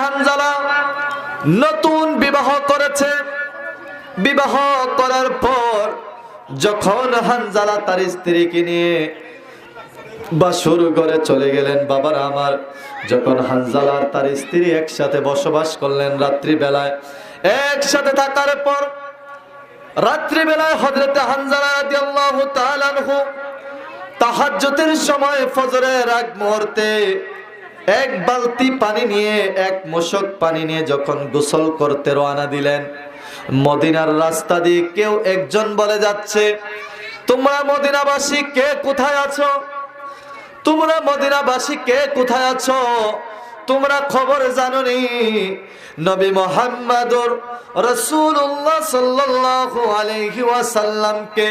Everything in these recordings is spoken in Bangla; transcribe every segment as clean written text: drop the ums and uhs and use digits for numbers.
হানজালা নতুন বিবাহ করেছে। বিবাহ করার পর যখন হানজালা তার স্ত্রীকে নিয়ে বাসর ঘরে চলে গেলেন, বাবারা আমার, যখন হানজালা আর তার স্ত্রী একসাথে বসবাস করলেন রাত্রিবেলায়, একসাথে থাকার পর রাত্রিবেলায় হযরতে হানজালা রাদিয়াল্লাহু তাআলা আনহু তাহাজ্জুদের সময় ফজরের আগ মুহূর্তে এক বালতি পানি নিয়ে, এক মশক পানি নিয়ে যখন গোসল করতে রওনা দিলেন, মদিনার রাস্তা দিয়ে কেউ একজন বলে যাচ্ছে, তোমরা মদিনাবাসী কে কোথায় আছো? তোমরা মদিনাবাসী কে কোথায় আছো? তোমরা খবর জানোনি নবী মুহাম্মদুর রাসূলুল্লাহ সাল্লাল্লাহু আলাইহি ওয়াসাল্লামকে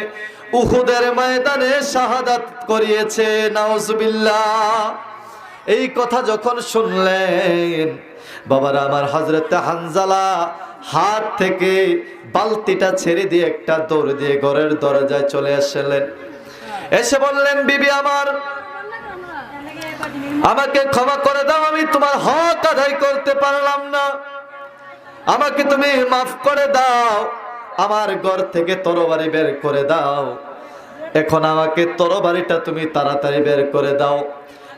উহুদের ময়দানে শাহাদাত করিয়েছে। নাউজুবিল্লাহ। এই কথা যখন শুনলেন, বাবারা আমার, হযরত হানজালা হাত থেকে বালতিটা ছেড়ে দিয়ে একটা দৌড় দিয়ে ঘরের দরজায় চলে আসলেন। এসে বললেন, বিবি আমার, আমাকে ক্ষমা করে দাও, আমি তোমার হক আদায় করতে পারলাম না, আমাকে তুমি মাফ করে দাও, আমার ঘর থেকে তরবারি বের করে দাও, এখন আমাকে তরবারিটা তুমি তাড়াতাড়ি বের করে দাও।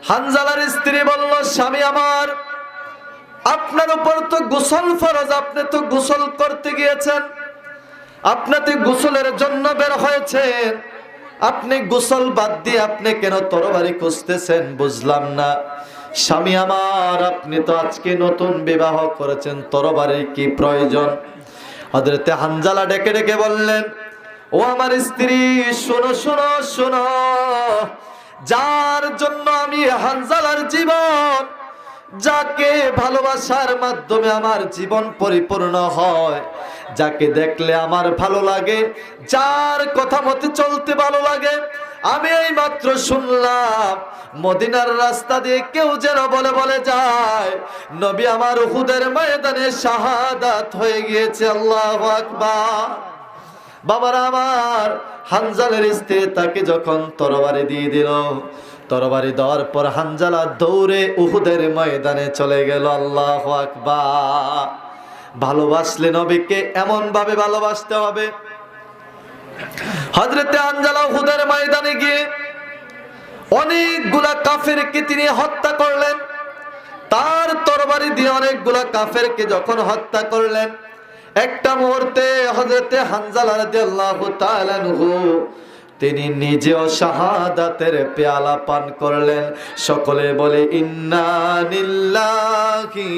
হানজালার স্ত্রী বলল, স্বামী আমার, আপনার উপর তো গোসল ফরজ, আপনি তো গোসল করতে গিয়েছেন, আপনি তো গোসলের জন্য বের হয়েছেন, আপনি গোসল বাদ দিয়ে আপনি কেন তরবারি খুঁজতেছেন বুঝলাম না। স্বামী আমার, আপনি তো আজকে নতুন বিবাহ করেছেন, তরবারির কি প্রয়োজন? হযরতে হানজালা ডেকে ডেকে বললেন, ও আমার স্ত্রী, শোনো শোনো শোনো, যার জন্য আমি হানজালার জীবন, যাকে ভালোবাসার মাধ্যমে আমার জীবন পরিপূর্ণ হয়, যাকে দেখলে আমার ভালো লাগে, যার কথা মতে চলতে ভালো লাগে, আমি এই মাত্র শুনলাম মদিনার রাস্তা দিয়ে কেউ যেন বলে বলে যায় নবী আমার উহুদের ময়দানে শাহাদাত হয়ে গিয়েছে। আল্লাহু আকবার। বাবারা আমার, হানজালার স্ত্রী তাকে যখন তরবারি দিয়ে দিল, তরবারি দেওয়ার পর হানজালা দৌড়ে উহুদের ময়দানে চলে গেল। আল্লাহু আকবার। ভালোবাসলে নবীকে এমন ভাবে ভালোবাসতে হবে। হযরতে হানজালা উহুদের ময়দানে গিয়ে অনেকগুলা কাফেরকে তিনি হত্যা করলেন। তার তরবারি দিয়ে অনেকগুলা কাফেরকে যখন হত্যা করলেন, একটা মুহূর্তে হযরতে হানজালা রাদিয়াল্লাহু তাআলা আনহু তিনি নিজেও শাহাদাতের পেয়ালা পান করলেন। সকলে বলে, ইন্না লিল্লাহি